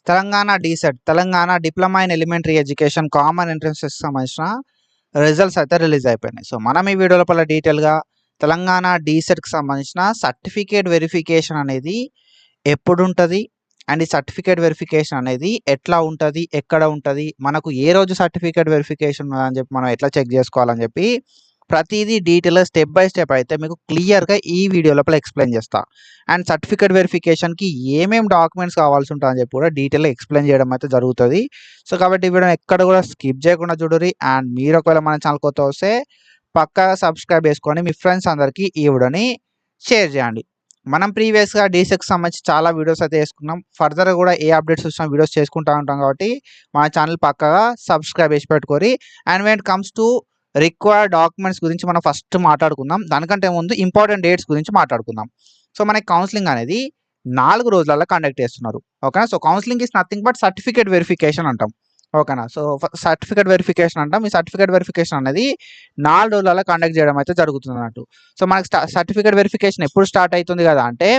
Telangana DEECET Telangana diploma in elementary education common ఎంట్రన్స్కి సంబంధించిన results అయితే రిలీజ్ అయిపోయినాయి. సో మనం ఈ వీడియో లోపల డీటెయిల్గా తెలంగాణ డీసెట్కి సంబంధించిన సర్టిఫికేట్ వెరిఫికేషన్ అనేది ఎప్పుడు ఉంటుంది అండ్ ఈ సర్టిఫికేట్ వెరిఫికేషన్ అనేది ఎట్లా ఉంటుంది, ఎక్కడ ఉంటుంది, మనకు ఏ రోజు సర్టిఫికేట్ వెరిఫికేషన్ అని చెప్పి మనం ఎట్లా చెక్ చేసుకోవాలని చెప్పి ప్రతిదీ డీటెయిల్గా స్టెప్ బై స్టెప్ అయితే మీకు క్లియర్గా ఈ వీడియో లోపల ఎక్స్ప్లెయిన్ చేస్తా. అండ్ సర్టిఫికేట్ వెరిఫికేషన్కి ఏమేమి డాక్యుమెంట్స్ కావాల్సి ఉంటుందని చెప్పి కూడా డీటెయిల్గా ఎక్స్ప్లెయిన్ చేయడం అయితే జరుగుతుంది. సో కాబట్టి ఈ వీడియోని ఎక్కడ కూడా స్కిప్ చేయకుండా చూడరి. అండ్ మీరు ఒకవేళ మన ఛానల్ కొత్త వస్తే పక్కాగా సబ్స్క్రైబ్ చేసుకొని మీ ఫ్రెండ్స్ అందరికీ ఈ వీడియోని షేర్ చేయండి. మనం ప్రీవియస్గా డీసెట్కి సంబంధించి చాలా వీడియోస్ అయితే వేసుకున్నాం. ఫర్దర్ కూడా ఏ అప్డేట్స్ వచ్చినా వీడియోస్ చేసుకుంటూ ఉంటాం కాబట్టి మా ఛానల్ పక్కాగా సబ్స్క్రైబ్ చేసి పెట్టుకోరి. And when it comes to required documents గురించి మనం ఫస్ట్ మాట్లాడుకుందాం. దానికంటే ముందు ఇంపార్టెంట్ డేట్స్ గురించి మాట్లాడుకుందాం. సో మనకి కౌన్సిలింగ్ అనేది 4 రోజులలో కండక్ట్ చేస్తున్నారు. ఓకేనా. So counselling is nothing but certificate verification అంటాం. ఓకేనా. సో సర్టిఫికేట్ వెరిఫికేషన్ అంటాం. ఈ సర్టిఫికేట్ వెరిఫికేషన్ అనేది 4 రోజులలో కండక్ట్ చేయడం అయితే జరుగుతుంది అన్నట్టు. సో మనకి సర్టిఫికేట్ వెరిఫికేషన్ ఎప్పుడు స్టార్ట్ అవుతుంది కదా అంటే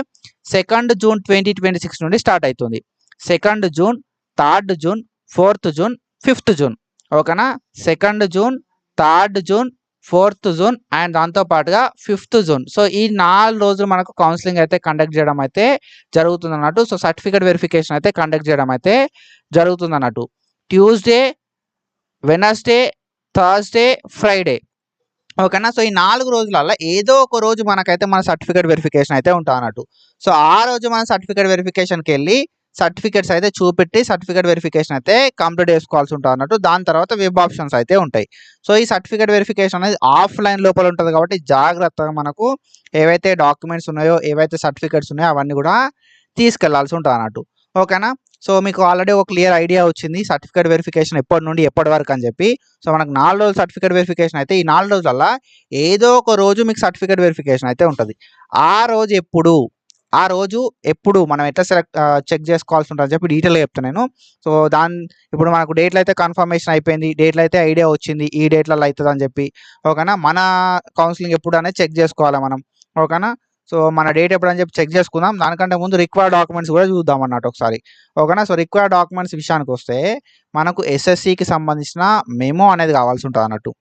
2 జూన్ 2026 నుండి స్టార్ట్ అవుతుంది. 2 జూన్, 3 జూన్, 4 జూన్, 5 జూన్. ఓకేనా. 2 జూన్, 3 జూన్, 4 జూన్ అండ్ దాంతోపాటుగా 5 జూన్. సో ఈ 4 రోజులు మనకు కౌన్సిలింగ్ అయితే కండక్ట్ చేయడం అయితే జరుగుతుంది అన్నట్టు. సో సర్టిఫికేట్ వెరిఫికేషన్ అయితే కండక్ట్ చేయడం అయితే జరుగుతుంది అన్నట్టు. Tuesday, Wednesday, Thursday, Friday. ఓకేనా. సో ఈ 4 రోజులలో ఏదో ఒక రోజు మనకైతే మన సర్టిఫికేట్ వెరిఫికేషన్ అయితే ఉంటుంది అన్నట్టు. సో ఆ రోజు మనం సర్టిఫికేట్ వెరిఫికేషన్కి వెళ్ళి సర్టిఫికేట్స్ అయితే చూపెట్టి సర్టిఫికేట్ వెరిఫికేషన్ అయితే కంప్లీట్ చేసుకోవాల్సి ఉంటుంది అన్నట్టు. దాని తర్వాత వెబ్ ఆప్షన్స్ అయితే ఉంటాయి. సో ఈ సర్టిఫికేట్ వెరిఫికేషన్ అనేది ఆఫ్లైన్ లోపల ఉంటుంది కాబట్టి జాగ్రత్తగా మనకు ఏవైతే డాక్యుమెంట్స్ ఉన్నాయో, ఏవైతే సర్టిఫికేట్స్ ఉన్నాయో అవన్నీ కూడా తీసుకెళ్లాల్సి ఉంటుంది అన్నట్టు. ఓకేనా. సో మీకు ఆల్రెడీ ఒక క్లియర్ ఐడియా వచ్చింది సర్టిఫికేట్ వెరిఫికేషన్ ఎప్పటి నుండి ఎప్పటి వరకు అని చెప్పి. సో మనకు 4 రోజులు సర్టిఫికేట్ వెరిఫికేషన్ అయితే ఈ 4 రోజులలో ఏదో ఒక రోజు మీకు సర్టిఫికేట్ వెరిఫికేషన్ అయితే ఉంటుంది. ఆ రోజు ఎప్పుడు మనం ఎట్లా చెక్ చేసుకోవాల్సి ఉంటుందని చెప్పి డీటెయిల్గా చెప్తాను నేను. సో ఇప్పుడు మనకు డేట్లు అయితే కన్ఫర్మేషన్ అయిపోయింది, డేట్లు అయితే ఐడియా వచ్చింది ఈ డేట్లలో అవుతుంది అని చెప్పి. ఓకేనా. మన కౌన్సిలింగ్ ఎప్పుడు అనేది చెక్ చేసుకోవాలి మనం. ఓకేనా. సో మన డేట్ ఎప్పుడు అని చెప్పి చెక్ చేసుకుందాం. దానికంటే ముందు రిక్వైర్డ్ డాక్యుమెంట్స్ కూడా చూద్దాం అన్నట్టు ఒకసారి. ఓకేనా. సో రిక్వైర్డ్ డాక్యుమెంట్స్ విషయానికి వస్తే మనకు ఎస్ఎస్సికి సంబంధించిన మెమో అనేది కావాల్సి ఉంటుంది అన్నట్టు.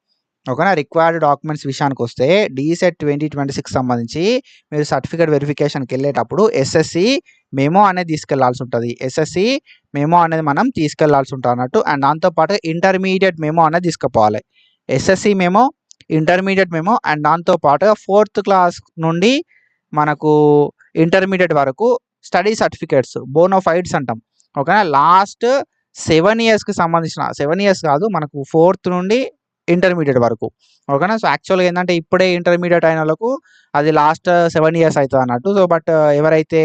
ఓకేనా. రిక్వైర్డ్ డాక్యుమెంట్స్ విషయానికి వస్తే డీసెట్ 2026 సంబంధించి మీరు సర్టిఫికేట్ వెరిఫికేషన్కి వెళ్ళేటప్పుడు ఎస్ఎస్సి మెమో అనేది తీసుకెళ్లాల్సి ఉంటుంది. ఎస్ఎస్సి మెమో అనేది మనం తీసుకెళ్లాల్సి ఉంటుంది అన్నట్టు. అండ్ దాంతోపాటు ఇంటర్మీడియట్ మెమో అనేది తీసుకుపోవాలి. SSC memo, intermediate memo and దాంతోపాటుగా 4th క్లాస్ నుండి మనకు ఇంటర్మీడియట్ వరకు స్టడీ సర్టిఫికేట్స్, బోనోఫైడ్స్ అంటాం. ఓకేనా. లాస్ట్ 7 ఇయర్స్కి సంబంధించిన 7 ఇయర్స్ కాదు మనకు 4th నుండి ఇంటర్మీడియట్ వరకు. ఓకేనా. సో యాక్చువల్గా ఏంటంటే ఇప్పుడే ఇంటర్మీడియట్ అయిన వాళ్ళకు అది లాస్ట్ 7 ఇయర్స్ అవుతుంది అన్నట్టు. సో బట్ ఎవరైతే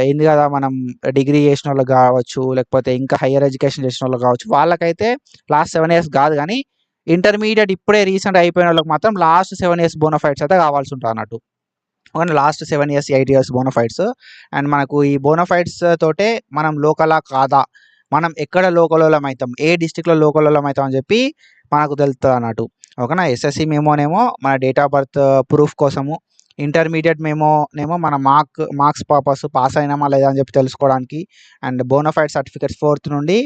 ఏంది కదా మనం డిగ్రీ చేసిన వాళ్ళకి కావచ్చు, లేకపోతే ఇంకా హయ్యర్ ఎడ్యుకేషన్ చేసిన వాళ్ళకి కావచ్చు, వాళ్ళకైతే లాస్ట్ 7 ఇయర్స్ కాదు కానీ ఇంటర్మీడియట్ ఇప్పుడే రీసెంట్ అయిపోయిన వాళ్ళకి మాత్రం లాస్ట్ 7 ఇయర్స్ బోనోఫైడ్స్ అయితే కావాల్సి ఉంటుంది అన్నట్టు. Okay. Last 7 years, 8 years bona fides. And మనకు ఈ బోనోఫైడ్స్ తోటే మనం లోకలా కాదా, మనం ఎక్కడ లోకలోలం అవుతాం, ఏ డిస్టిక్లో లోకలోలం అవుతాం అని చెప్పి మనకు తెలుస్తుంది అన్నట్టు. ఓకేనా. ఎస్ఎస్సి మేమోనేమో మన డేట్ ఆఫ్ బర్త్ ప్రూఫ్ కోసము, ఇంటర్మీడియట్ మేమోనేమో మన మార్క్స్ పర్పస్ పాస్ అయినామా లేదా అని చెప్పి తెలుసుకోవడానికి. అండ్ బోనోఫైడ్ సర్టిఫికేట్స్ 4th నుండి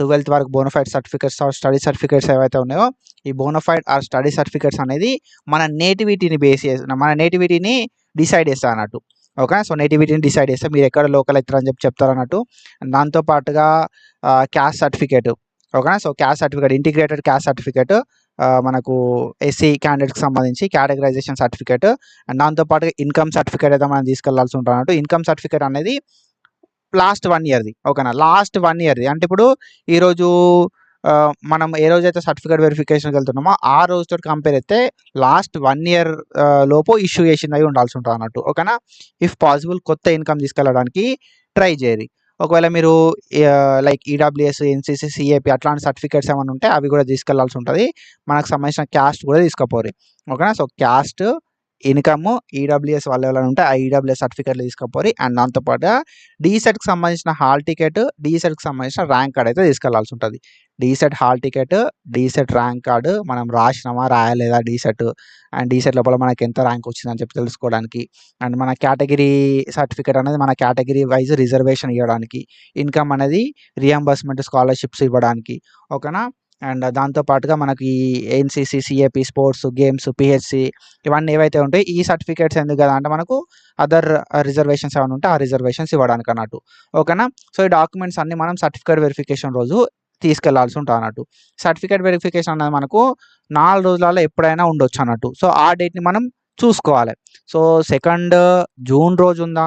12th వరకు bonafide certificates or study certificates ఏవైతే ఉన్నాయో ఈ బోనోఫైడ్ ఆర్ స్టడీ సర్టిఫికేట్స్ అనేది మన నేటివిటీని బేస్ చేసి మన నేటివిటీని డిసైడ్ చేస్తారు అన్నట్టు. ఓకే. సో నేటివిటీని డిసైడ్ చేస్తే మీరు ఎక్కడ లోకల్ అవుతారని చెప్పి చెప్తారు అన్నట్టు. దాంతోపాటుగా క్యాస్ట్ సర్టిఫికేట్. ఓకేనా. So caste certificate, integrated caste certificate మనకు ఎస్సీ క్యాండిడేట్కి సంబంధించి కేటగరైజేషన్ సర్టిఫికేట్. అండ్ దాంతోపాటుగా ఇన్కమ్ సర్టిఫికేట్ అయితే మనం తీసుకెళ్లాల్సి ఉంటుంది అన్నట్టు. ఇన్కమ్ సర్టిఫికేట్ అనేది లాస్ట్ 1 ఇయర్ది. ఓకేనా. లాస్ట్ 1 ఇయర్ది అంటే ఇప్పుడు ఈరోజు మనం ఏ రోజైతే సర్టిఫికేట్ వెరిఫికేషన్కి వెళ్తున్నామో ఆ రోజుతో కంపేర్ అయితే లాస్ట్ 1 ఇయర్ లోపు ఇష్యూ చేసింది అయి ఉండాల్సి ఉంటుంది అన్నట్టు. ఓకేనా. ఇఫ్ పాసిబుల్ కొత్త ఇన్కమ్ తీసుకెళ్ళడానికి ట్రై చేయరు. ఒకవేళ మీరు లైక్ ఈడబ్ల్యూఎస్, ఎన్సీసీ, సిఏపి అట్లాంటి సర్టిఫికేట్స్ ఏమైనా ఉంటే అవి కూడా తీసుకెళ్లాల్సి ఉంటుంది. మనకు సంబంధించిన క్యాస్ట్ కూడా తీసుకుపోరు. ఓకేనా. సో క్యాస్ట్, ఇన్కమ్ ఈడబ్ల్యూఎస్ వాళ్ళు ఎవరైనా ఉంటే ఆ ఈడబ్ల్యూఎస్ సర్టిఫికేట్లు తీసుకపోరి. అండ్ దాంతోపాటుగా డీసెట్కి సంబంధించిన హాల్ టికెట్, డీసెట్కి సంబంధించిన ర్యాంక్ కార్డ్ అయితే తీసుకెళ్లాల్సి ఉంటుంది. DEECET hall ticket, DEECET rank card, మనం రాసినామా రాయలేదా డీసెట్, అండ్ డీసెట్ లోపల మనకి ఎంత ర్యాంక్ వచ్చిందని చెప్పి తెలుసుకోవడానికి, అండ్ మన కేటగిరీ సర్టిఫికేట్ అనేది మన కేటగిరీ వైజ్ రిజర్వేషన్ ఇవ్వడానికి, ఇన్కమ్ అనేది రియంబర్స్మెంట్ స్కాలర్షిప్స్ ఇవ్వడానికి. ఓకేనా. అండ్ దాంతో పాటుగా మనకి NCC, CAP, sports, games, PHC ఇవన్నీ ఏవైతే ఉంటాయి ఈ సర్టిఫికేట్స్ ఎందుకు కదా అంటే మనకు అదర్ రిజర్వేషన్స్ ఏమైనా ఉంటే ఆ రిజర్వేషన్స్ ఇవ్వడానికి అన్నట్టు. ఓకేనా. సో ఈ డాక్యుమెంట్స్ అన్ని మనం సర్టిఫికేట్ వెరిఫికేషన్ రోజు తీసుకెళ్లాల్సి ఉంటుంది అన్నట్టు. సర్టిఫికేట్ వెరిఫికేషన్ అనేది మనకు 4 రోజులలో ఎప్పుడైనా ఉండొచ్చు అన్నట్టు. సో ఆ డేట్ని మనం చూసుకోవాలి. సో 2 జూన్ రోజు ఉందా,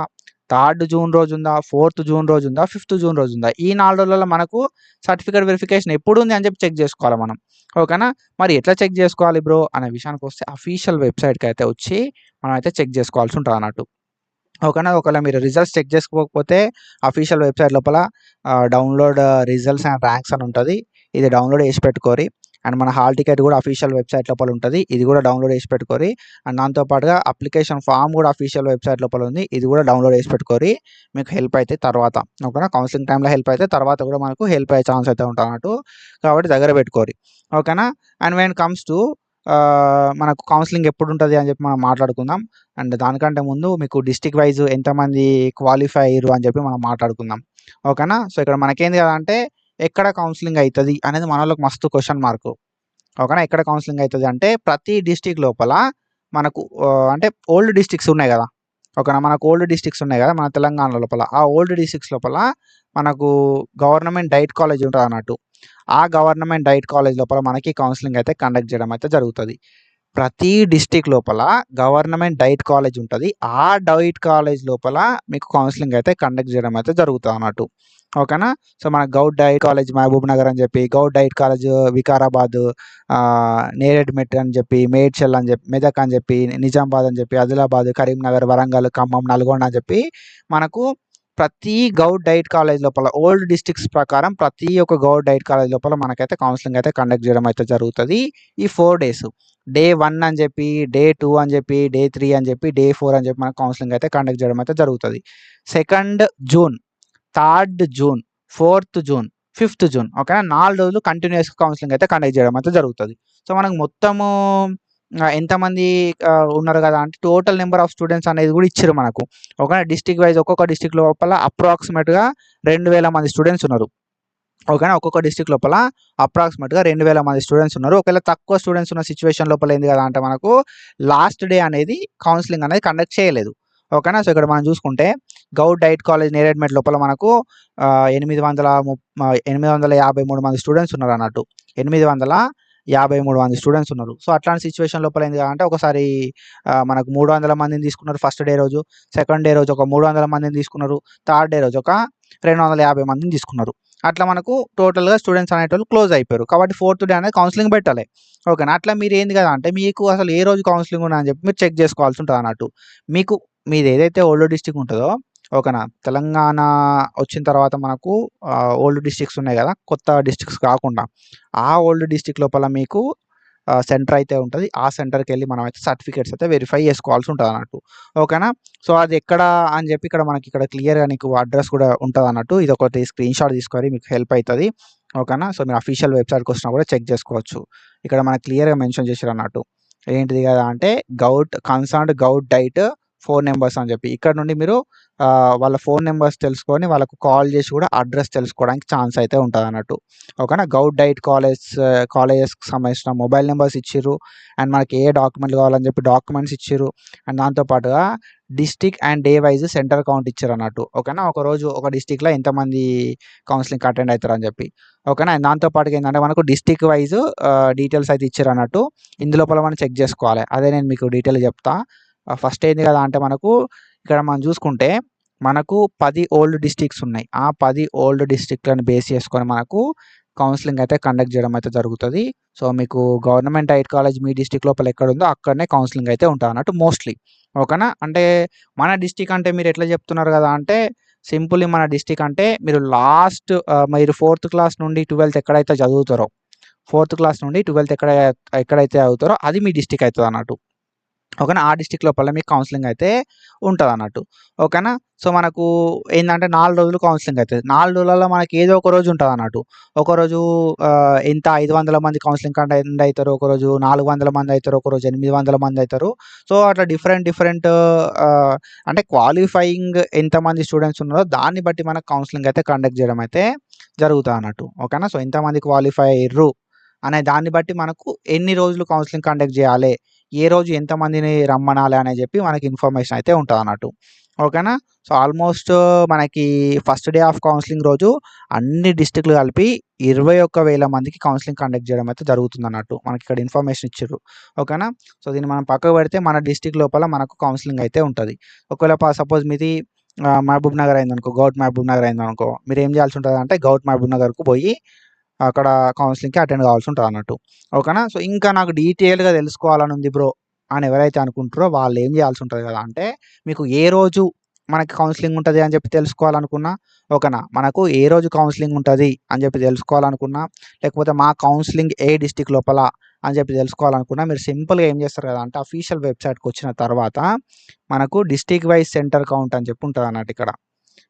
3 జూన్ రోజు ఉందా, 4 జూన్ రోజు ఉందా, 5 జూన్ రోజు ఉందా, ఈ 4 రోజులలో మనకు సర్టిఫికేట్ వెరిఫికేషన్ ఎప్పుడు ఉంది అని చెప్పి చెక్ చేసుకోవాలి మనం. ఓకేనా. మరి ఎట్లా చెక్ చేసుకోవాలి బ్రో అనే విషయానికి వస్తే అఫీషియల్ వెబ్సైట్కి అయితే వచ్చి మనం అయితే చెక్ చేసుకోవాల్సి ఉంటుంది అన్నట్టు. ఓకేనా. ఒకవేళ మీరు రిజల్ట్స్ చెక్ చేసుకోకపోతే అఫీషియల్ వెబ్సైట్ లోపల డౌన్లోడ్ రిజల్ట్స్ అండ్ ర్యాంక్స్ అని ఉంటుంది. ఇది డౌన్లోడ్ చేసి పెట్టుకోరి. అండ్ మన హాల్ టికెట్ కూడా అఫీషియల్ వెబ్సైట్ లోపల ఉంటుంది. ఇది కూడా డౌన్లోడ్ చేసి పెట్టుకోరి. అండ్ దాంతోపాటుగా అప్లికేషన్ ఫామ్ కూడా అఫీషియల్ వెబ్సైట్ లోపల ఉంది. ఇది కూడా డౌన్లోడ్ చేసి పెట్టుకోరి. మీకు హెల్ప్ అయితే తర్వాత. ఓకేనా. కౌన్సిలింగ్ టైంలో హెల్ప్ అయితే తర్వాత కూడా మనకు హెల్ప్ అయ్యే ఛాన్స్ అయితే ఉంటుంది అన్నట్టు. కాబట్టి దగ్గర పెట్టుకోరి. ఓకేనా. అండ్ వెన్ కమ్స్ టు మనకు కౌన్సిలింగ్ ఎప్పుడు ఉంటుంది అని చెప్పి మనం మాట్లాడుకుందాం. అండ్ దానికంటే ముందు మీకు డిస్ట్రిక్ట్ వైజ్ ఎంతమంది క్వాలిఫై అయ్యారు అని చెప్పి మనం మాట్లాడుకుందాం. ఓకేనా. సో ఇక్కడ మనకేంది కదా అంటే ఎక్కడ కౌన్సిలింగ్ అవుతుంది అనేది మనలోకి మస్తు క్వశ్చన్ మార్కు. ఓకేనా. ఎక్కడ కౌన్సిలింగ్ అవుతుంది అంటే ప్రతి డిస్ట్రిక్ట్ లోపల మనకు అంటే ఓల్డ్ డిస్ట్రిక్ట్స్ ఉన్నాయి కదా. ఓకేనా. మనకు ఓల్డ్ డిస్ట్రిక్ట్స్ ఉన్నాయి కదా మన తెలంగాణ లోపల. ఆ ఓల్డ్ డిస్ట్రిక్ట్స్ లోపల మనకు గవర్నమెంట్ డైట్ కాలేజ్ ఉంటుంది అన్నట్టు. ఆ గవర్నమెంట్ డైట్ కాలేజ్ లోపల మనకి కౌన్సిలింగ్ అయితే కండక్ట్ చేయడం అయితే జరుగుతుంది. ప్రతి డిస్ట్రిక్ట్ లోపల గవర్నమెంట్ డైట్ కాలేజ్ ఉంటుంది. ఆ డైట్ కాలేజ్ లోపల మీకు కౌన్సిలింగ్ అయితే కండక్ట్ చేయడం అయితే జరుగుతుంది అన్నట్టు. ఓకేనా. సో మన గౌడ్ డైట్ కాలేజ్ మహబూబ్ నగర్ అని చెప్పి, గౌడ్ డైట్ కాలేజ్ వికారాబాద్, నేరేడ్మెట్ అని చెప్పి, మేడ్చల్ అని చెప్పి, మెదక్ అని చెప్పి, నిజామాబాద్ అని చెప్పి, ఆదిలాబాద్, కరీంనగర్, వరంగల్, ఖమ్మం, నల్గొండ అని చెప్పి మనకు ప్రతి గౌడ్ డైట్ కాలేజ్ లోపల ఓల్డ్ డిస్ట్రిక్ట్స్ ప్రకారం ప్రతి ఒక్క గౌడ్ డైట్ కాలేజ్ లోపల మనకైతే కౌన్సిలింగ్ అయితే కండక్ట్ చేయడం అయితే జరుగుతుంది ఈ 4 days. డే 1 అని చెప్పి, డే 2 అని చెప్పి, డే 3 అని చెప్పి, డే 4 అని చెప్పి మనకు కౌన్సిలింగ్ అయితే కండక్ట్ చేయడం అయితే జరుగుతుంది. 2 జూన్, 3 జూన్, 4 జూన్, 5 జూన్. ఓకేనా. 4 రోజులు కంటిన్యూస్ కౌన్సిలింగ్ అయితే కండక్ట్ చేయడం అయితే జరుగుతుంది. సో మనకు మొత్తము ఎంతమంది ఉన్నారు కదా అంటే టోటల్ నెంబర్ ఆఫ్ స్టూడెంట్స్ అనేది కూడా ఇచ్చారు మనకు. ఓకేనా. డిస్ట్రిక్ట్ వైజ్ ఒక్కొక్క డిస్ట్రిక్ట్ లోపల అప్రాక్సిమేట్గా 2000 మంది స్టూడెంట్స్ ఉన్నారు. ఓకేనా. ఒక్కొక్క డిస్ట్రిక్ట్ లోపల అప్రాక్సిమేట్గా 2000 మంది స్టూడెంట్స్ ఉన్నారు. ఒకవేళ తక్కువ స్టూడెంట్స్ ఉన్న సిచ్యువేషన్ లోపల ఏంది కదా అంటే మనకు లాస్ట్ డే అనేది కౌన్సిలింగ్ అనేది కండక్ట్ చేయలేదు. ఓకేనా. సో ఇక్కడ మనం చూసుకుంటే గౌడ్ డైట్ కాలేజ్ నేరేడ్మెట్ లోపల మనకు 853 మంది స్టూడెంట్స్ ఉన్నారు అన్నట్టు. 853 మంది స్టూడెంట్స్ ఉన్నారు. సో అట్లాంటి సిచ్యువేషన్ లోపల ఏంది అంటే ఒకసారి మనకు 300 మందిని తీసుకున్నారు ఫస్ట్ డే రోజు, సెకండ్ డే రోజు ఒక 300 మందిని తీసుకున్నారు, థర్డ్ డే రోజు ఒక 250 మందిని తీసుకున్నారు. అట్లా మనకు టోటల్గా స్టూడెంట్స్ అనేటోళ్ళు క్లోజ్ అయిపోయారు. కాబట్టి 4th డే అనేది కౌన్సిలింగ్ పెట్టాలి. ఓకేనా. అట్లా మీరు ఏంది కదా అంటే మీకు అసలు ఏ రోజు కౌన్సిలింగ్ ఉన్నా అని చెప్పి మీరు చెక్ చేసుకోవాల్సి ఉంటుంది అన్నట్టు. మీకు మీది ఏదైతే ఓల్డ్ డిస్ట్రిక్ట్ ఉంటుందో ఓకేనా. తెలంగాణ వచ్చిన తర్వాత మనకు ఓల్డ్ డిస్ట్రిక్ట్స్ ఉన్నాయి కదా, కొత్త డిస్ట్రిక్ట్స్ కాకుండా ఆ ఓల్డ్ డిస్ట్రిక్ట్ లోపల మీకు సెంటర్ అయితే ఉంటుంది. ఆ సెంటర్కి వెళ్ళి మనం అయితే సర్టిఫికేట్స్ అయితే వెరిఫై చేసుకోవాల్సి ఉంటుంది అన్నట్టు. ఓకేనా. సో అది ఎక్కడ అని చెప్పి ఇక్కడ మనకి ఇక్కడ క్లియర్గా నీకు అడ్రస్ కూడా ఉంటుంది అన్నట్టు. ఇది ఒకటి స్క్రీన్ షాట్ తీసుకొని మీకు హెల్ప్ అవుతుంది. ఓకేనా. సో మీరు అఫీషియల్ వెబ్సైట్కి వచ్చినా కూడా చెక్ చేసుకోవచ్చు. ఇక్కడ మనకు క్లియర్గా మెన్షన్ చేశారు అన్నట్టు. ఏంటిది కదా అంటే కన్సర్న్డ్ గౌడ్ డైట్ 4 నెంబర్స్ అని చెప్పి ఇక్కడ నుండి మీరు వాళ్ళ ఫోన్ నెంబర్స్ తెలుసుకొని వాళ్ళకు కాల్ చేసి కూడా అడ్రస్ తెలుసుకోవడానికి ఛాన్స్ అయితే ఉంటుంది అన్నట్టు. ఓకేనా. గౌడ్ డైట్ కాలేజెస్కి సంబంధించిన మొబైల్ నెంబర్స్ ఇచ్చిర్రు. అండ్ మనకి ఏ డాక్యుమెంట్లు కావాలని చెప్పి డాక్యుమెంట్స్ ఇచ్చిర్రు. అండ్ దాంతోపాటుగా district and day wise centre count ఇచ్చారు అన్నట్టు. ఓకేనా. ఒకరోజు ఒక డిస్ట్రిక్ట్లో ఎంతమంది కౌన్సిలింగ్ అటెండ్ అవుతారు అని చెప్పి. ఓకేనా. అండ్ దాంతోపాటుగా ఏంటంటే మనకు డిస్ట్రిక్ట్ వైజ్ డీటెయిల్స్ అయితే ఇచ్చారు అన్నట్టు. ఇందులోపల మనం చెక్ చేసుకోవాలి. అదే నేను మీకు డీటెయిల్ చెప్తా. ఫస్ట్ ఏంది కదా అంటే మనకు ఇక్కడ మనం చూసుకుంటే మనకు 10 ఓల్డ్ డిస్ట్రిక్ట్స్ ఉన్నాయి. ఆ 10 ఓల్డ్ డిస్ట్రిక్ట్లను బేస్ చేసుకొని మనకు కౌన్సిలింగ్ అయితే కండక్ట్ చేయడం అయితే జరుగుతుంది. సో మీకు గవర్నమెంట్ డైట్ కాలేజ్ మీ డిస్ట్రిక్ట్ లోపల ఎక్కడ ఉందో అక్కడనే కౌన్సిలింగ్ అయితే ఉంటుంది అన్నట్టు మోస్ట్లీ. ఓకేనా. అంటే మన డిస్ట్రిక్ట్ అంటే మీరు ఎట్లా చెప్తున్నారు కదా అంటే సింపుల్లీ మన డిస్ట్రిక్ట్ అంటే మీరు మీరు 4th క్లాస్ నుండి 12th ఎక్కడైతే చదువుతారో 4th క్లాస్ నుండి 12th ఎక్కడైతే చదువుతారో అది మీ డిస్ట్రిక్ట్ అవుతుంది అన్నట్టు. ఓకేనా. ఆ డిస్ట్రిక్ట్ లోపల మీకు కౌన్సిలింగ్ అయితే ఉంటదన్నట్టు. ఓకేనా. సో, మనకు ఏందంటే 4 రోజులు కౌన్సిలింగ్ అయితది. 4 రోజులలో మనకి ఏదో ఒక రోజు ఉంటదన్నట్టు. ఒకరోజు ఇంత 500 మంది కౌన్సిలింగ్ అటెండ్ అయితారు. ఒకరోజు 400 మంది అయితారు. ఒకరోజు 800 మంది అయితారు. సో, అట్లా డిఫరెంట్ అంటే క్వాలిఫయింగ్ ఎంతమంది స్టూడెంట్స్ ఉన్నారో దాన్ని బట్టి మనకు కౌన్సిలింగ్ అయితే కండక్ట్ చేయడం అయితే జరుగుతదన్నట్టు. ఓకేనా. సో, ఎంతమంది క్వాలిఫై అయ్యిర్రు అనే దాన్ని బట్టి మనకు ఎన్ని రోజులు కౌన్సిలింగ్ కండక్ట్ చేయాలి, ఏ రోజు ఎంతమందిని రమ్మనాలి అని చెప్పి మనకి ఇన్ఫర్మేషన్ అయితే ఉంటదన్నట్టు. ఓకేనా. సో, ఆల్మోస్ట్ మనకి ఫస్ట్ డే ఆఫ్ కౌన్సిలింగ్ రోజు అన్ని డిస్ట్రిక్ట్‌లు కలిపి 21,000 మందికి కౌన్సిలింగ్ కండక్ట్ చేయడం అయితే జరుగుతుందన్నట్టు. మనకి ఇక్కడ ఇన్ఫర్మేషన్ ఇచ్చిర్రు. ఓకేనా. సో, దీన్ని మనం పక్కకు పెడితే మన డిస్ట్రిక్ట్ లోపల మనకు కౌన్సిలింగ్ అయితే ఉంటది. ఒకవేళ సపోజ్ మీది మహబూబ్ నగర్ అయిందనుకో, గౌట్ మహబూబ్ నగర్ అయిందనుకో, మీరేం చేయాల్సి ఉంటదంటే గౌట్ మహబూబ్ నగర్‌కు పోయి అక్కడ కౌన్సిలింగ్‌కి అటెండ్ కావాల్సి ఉంటదన్నట్టు. ఓకేనా. సో, ఇంకా నాకు డీటెయిల్‌గా తెలుసుకోవాలని ఉంది బ్రో అని ఎవరైతే అనుకుంటారో వాళ్ళు ఏం చేయాల్సి ఉంటది కదా అంటే, మీకు ఏ రోజు మనకి కౌన్సిలింగ్ ఉంటది అని చెప్పి తెలుసుకోవాలనుకున్నా, ఓకేనా. మనకు ఏ రోజు కౌన్సిలింగ్ ఉంటది అని చెప్పి తెలుసుకోవాలనుకున్నా, లేకపోతే మా కౌన్సిలింగ్ ఏ డిస్ట్రిక్ట్ లోపల అని చెప్పి తెలుసుకోవాలనుకున్నా, మీరు సింపుల్‌గా ఏం చేస్తారు కదా అంటే అఫీషియల్ వెబ్‌సైట్‌కొచ్చిన తర్వాత మనకు డిస్ట్రిక్ట్ వైస్ సెంటర్ కౌంట్ అని చెప్పి ఉంటదన్నట్టు ఇక్కడ.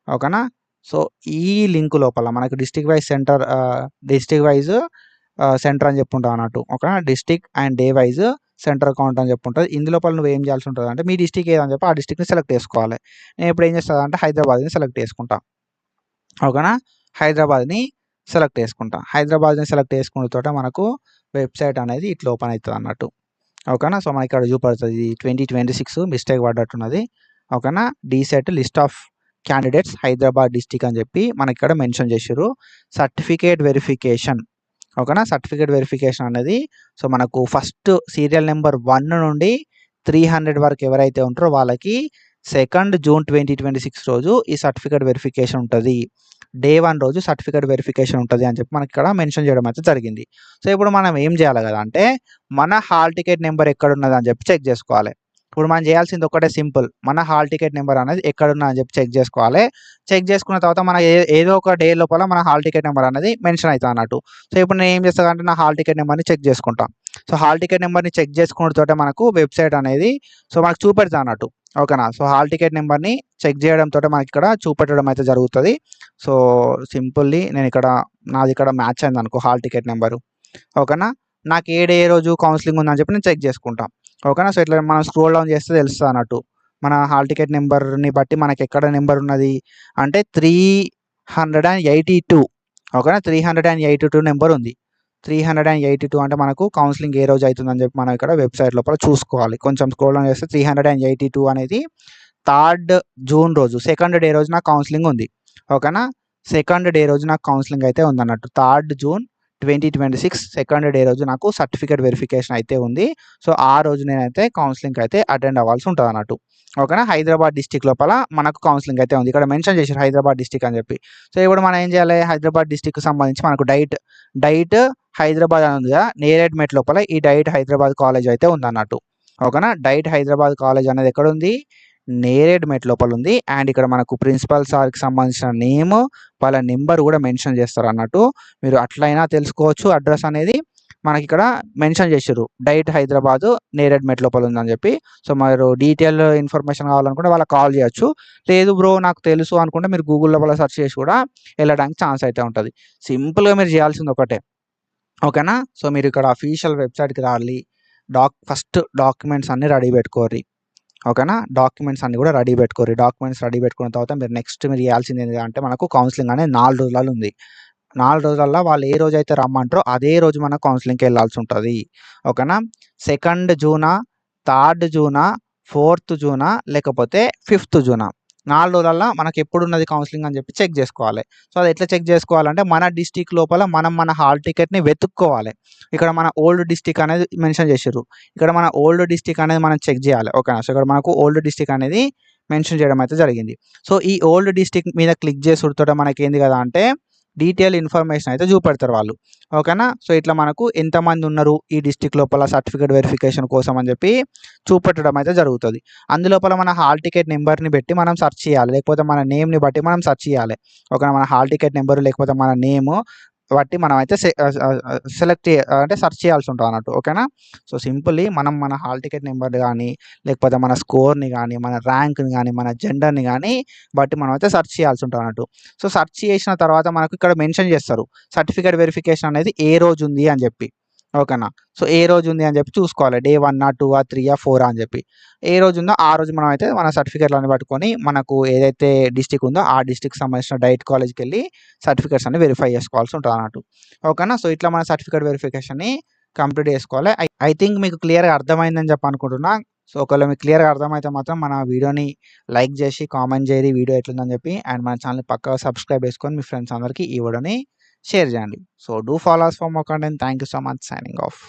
ఓకేనా. సో, ఈ లింక్ లోపల మనకు డిస్ట్రిక్ట్ వైస్ సెంటర్ అని చెప్పి ఉంటదన్నట్టు. ఓకేనా. District and day wise centre count అని చెప్పి ఉంటది. ఇందులోపల నువ్వేం చేయాల్సి ఉంటదంటే మీ డిస్ట్రిక్ట్ ఏదని చెప్పి ఆ డిస్ట్రిక్ట్‌ని సెలెక్ట్ చేసుకోవాలి. నేను ఇప్పుడు ఏం చేస్తానంటే హైదరాబాద్‌ని సెలెక్ట్ చేసుకుంటా. ఓకేనా. హైదరాబాద్‌ని సెలెక్ట్ చేసుకుంటా. హైదరాబాద్‌ని సెలెక్ట్ చేసుకున్న తోట మనకు వెబ్‌సైట్ అనేది ఇట్లా ఓపెన్ అయితదన్నట్టు. ఓకేనా. సో, మనకి ఇక్కడ చూపెడతది 2026 మిస్టేక్ పడ్డట్టున్నది. ఓకేనా. DEECET list of candidates Hyderabad district అని చెప్పి మనకిక్కడ మెన్షన్ చేసిర్రు. Certificate verification. ఓకేనా. సర్టిఫికేట్ వెరిఫికేషన్ అనేది సో, మనకు ఫస్ట్ సీరియల్ నెంబర్ 1 నుండి 300 వరకు ఎవరైతే ఉంటారో వాళ్ళకి 2 జూన్ 2026 రోజు ఈ సర్టిఫికేట్ వెరిఫికేషన్ ఉంటది. డే 1 రోజు సర్టిఫికేట్ వెరిఫికేషన్ ఉంటది అని చెప్పి మనకిక్కడ మెన్షన్ చేయడం అయితే జరిగింది. సో, ఇప్పుడు మనం ఏం చేయాలి కదా అంటే మన హాల్ టికెట్ నెంబర్ ఎక్కడున్నది అని చెప్పి చెక్ చేసుకోవాలి. ఇప్పుడు మనం చేయాల్సింది ఒకటే సింపుల్. మన హాల్ టికెట్ నెంబర్ అనేది ఎక్కడున్నది అని చెప్పి చెక్ చేసుకోవాలి. చెక్ చేసుకున్న తర్వాత మన ఏదో ఒక డే లోపల మన హాల్ టికెట్ నెంబర్ అనేది మెన్షన్ అయితదన్నట్టు. సో, ఇప్పుడు నేను ఏం చేస్తానంటే నా హాల్ టికెట్ నెంబర్‌ని చెక్ చేసుకుంటా. సో, హాల్ టికెట్ నెంబర్‌ని చెక్ చేసుకున్నతోటే మనకు వెబ్‌సైట్ అనేది సో, మనకు చూపెడతదన్నట్టు. ఓకేనా. సో, హాల్ టికెట్ నెంబర్‌ని చెక్ చేయడంతోటే మనకిక్కడ చూపెట్టడం అయితే జరుగుతది. సో, సింపుల్లీ నేనిక్కడ నాదిక్కడ మ్యాచ్ అయిందనుకో హాల్ టికెట్ నెంబరు. ఓకేనా. నాకు ఏ రోజు కౌన్సిలింగ్ ఉందని చెప్పి నేను చెక్ చేసుకుంటా. ఓకేనా. సో, ఇట్లా మనం స్క్రోల్ డౌన్ చేస్తే తెలుస్తదన్నట్టు. మన హాల్ టికెట్ నెంబర్‌ని బట్టి మనకెక్కడ నెంబర్ ఉన్నది అంటే 382. ఓకేనా. 382 నెంబర్ ఉంది. 382 అంటే మనకు కౌన్సిలింగ్ ఏ రోజు అయితుందని చెప్పి మనం ఇక్కడ వెబ్‌సైట్ లోపల చూసుకోవాలి. కొంచెం స్క్రోల్ డౌన్ చేస్తే 382 అనేది 3 జూన్ రోజు సెకండ్ డే రోజు నాకు కౌన్సిలింగ్ ఉంది. ఓకేనా. సెకండ్ డే రోజు నాకు కౌన్సిలింగ్ అయితే ఉందన్నట్టు. 3 జూన్ 2026 సెకండ్ డే రోజు నాకు సర్టిఫికేట్ వెరిఫికేషన్ అయితే ఉంది. సో, ఆ రోజు నేనైతే కౌన్సిలింగ్‌కి అయితే అటెండ్ అవ్వాల్సి ఉంటదన్నట్టు. ఓకేనా. హైదరాబాద్ డిస్ట్రిక్ట్ లోపల మనకు కౌన్సిలింగ్ అయితే ఉంది. ఇక్కడ మెన్షన్ చేశారు హైదరాబాద్ డిస్ట్రిక్ట్ అని చెప్పి. సో, ఇప్పుడు మనం ఏం చేయాలి హైదరాబాద్ డిస్ట్రిక్ట్‌కి సంబంధించి మనకు డైట్ హైదరాబాద్ అని ఉంది కదా! నేరేడ్మెట్ లోపల ఈ డైట్ హైదరాబాద్ కాలేజ్ అయితే ఉందన్నట్టు. ఓకేనా. డైట్ హైదరాబాద్ కాలేజ్ అనేది ఎక్కడుంది? నేరేడ్మెట్ లోపల ఉంది. అండ్ ఇక్కడ మనకు ప్రిన్సిపల్ సార్‌కి సంబంధించిన నేమ్, వాళ్ళ నంబర్ కూడా మెన్షన్ చేస్తారన్నట్టు. మీరు అట్లయినా తెలుసుకోవచ్చు అడ్రెస్ అనేది. మనకిక్కడ మెన్షన్ చేసిర్రు. డైట్ హైదరాబాదు నేరేడ్మెట్ లోపల ఉందని చెప్పి. సో, మీరు డీటెయిల్ ఇన్ఫర్మేషన్ కావాలనుకుంటే వాళ్ళకి కాల్ చేయొచ్చు. లేదు బ్రో నాకు తెలుసు అనుకుంటే మీరు గూగుల్ లోపల సెర్చ్ చేసి కూడా వెళ్ళడానికి ఛాన్స్ అయితే ఉంటది. సింపుల్‌గా మీరు చేయాల్సింది ఒకటే. ఓకేనా. సో, మీరు ఇక్కడ అఫీషియల్ వెబ్‌సైట్‌కి రాలి. ఫస్ట్ డాక్యుమెంట్స్ అన్నీ రెడీ పెట్టుకోర్రి. ఓకేనా. డాక్యుమెంట్స్ అన్నీ కూడా రెడీ పెట్టుకోర్రి. డాక్యుమెంట్స్ రెడీ పెట్టుకున్న తర్వాత మీరు చేయాల్సింది ఏంటిదంటే మనకు కౌన్సిలింగ్ అనేది 4 రోజులలో ఉంది. 4 రోజులల్లో వాళ్ళు ఏ రోజైతే రమ్మంటారో అదే రోజు మనం కౌన్సిలింగ్‌కి వెళ్ళాల్సి ఉంటది. ఓకేనా. 2 జూనా, 3 జూనా, 4 జూనా లేకపోతే 5 జూనా 4 రోజులల్లో మనకు ఎప్పుడున్నది కౌన్సిలింగ్ అని చెప్పి చెక్ చేసుకోవాలి. సో, అది ఎట్లా చెక్ చేసుకోవాలంటే మన డిస్ట్రిక్ట్ లోపల మనం మన హాల్ టికెట్‌ని వెతుక్కోవాలి. ఇక్కడ మన ఓల్డ్ డిస్ట్రిక్ట్ అనేది మెన్షన్ చేసిర్రు. ఇక్కడ మన ఓల్డ్ డిస్ట్రిక్ట్ అనేది మనం చెక్ చేయాలి. ఓకేనా. సో, ఇక్కడ మనకు ఓల్డ్ డిస్ట్రిక్ట్ అనేది మెన్షన్ చేయడం అయితే జరిగింది. సో, ఈ ఓల్డ్ డిస్ట్రిక్ట్ మీద క్లిక్ చేసుడుతోటే మనకేంది కదా అంటే డీటెయిల్ ఇన్ఫర్మేషన్ అయితే చూపెడతారు వాళ్ళు. ఓకేనా. సో, ఇట్లా మనకు ఎంతమంది ఉన్నారు ఈ డిస్ట్రిక్ట్ లోపల సర్టిఫికేట్ వెరిఫికేషన్ కోసం అని చెప్పి చూపెట్టడం అయితే జరుగుతది. అందులోపల మన హాల్ టికెట్ నంబర్‌ని పెట్టి మనం సెర్చ్ చేయాలి. లేకపోతే మన నేమ్‌ని బట్టి మనం సెర్చ్ చేయాలి. ఓకేనా. మన హాల్ టికెట్ నంబర్ లేకపోతే మన నేము బట్టి మనమైతే సెలెక్ట్ అంటే సెర్చ్ చేయాల్సి ఉంటుంది అన్నట్టు. ఓకేనా? సో, సింపుల్లీ మనం మన హాల్ టికెట్ నెంబర్ గానీ, లేకపోతే మన స్కోర్‌ని గానీ, మన ర్యాంక్‌ని గానీ, మన జెండర్‌ని గానీ బట్టి మనమైతే సెర్చ్ చేయాల్సి ఉంటుంది అన్నట్టు. సో, సెర్చ్ చేసిన తర్వాత మనకు ఇక్కడ మెన్షన్ చేస్తారు. సర్టిఫికేట్ వెరిఫికేషన్ అనేది ఏ రోజుంది అని జెప్పి. ఓకేనా? సో, ఏ రోజుంది అని జెప్పి చూసుకోవాలి. డే 1ఆ, 2ఆ, 3ఆ, 4ఆ అని జెప్పి. ఏ రోజుందో ఆ రోజు మనమైతే మన సర్టిఫికేట్‌లన్నీ పట్టుకొని మనకు ఏదైతే డిస్ట్రిక్ట్ ఉందో ఆ డిస్ట్రిక్ట్‌కి సంబంధించిన డైట్ కాలేజ్‌కెళ్ళి సర్టిఫికేట్స్ అన్ని వెరిఫై చేసుకోవాల్సి ఉంటదన్నట్టు. ఓకేనా? సో, ఇట్లా మన సర్టిఫికేట్ వెరిఫికేషన్‌ని కంప్లీట్ చేసుకోవాలి. ఐ థింక్ మీకు క్లియర్‌గా అర్థమైందని చెప్పి అనుకుంటున్నా. సో, ఒకవేళ మీకు క్లియర్‌గా అర్థమైతే మాత్రం మన వీడియోని లైక్ జేసి, కామెంట్ జేయరి వీడియో ఎట్లుందని జెప్పి. అండ్ మన ఛానెల్‌ని పక్కాగా సబ్స్క్రైబ్ చేసుకొని మీ ఫ్రెండ్స్ అందరికి ఈ వీడియోని షేర్ జేయండి. So, do follow us for more content. Thank you so much. Signing of.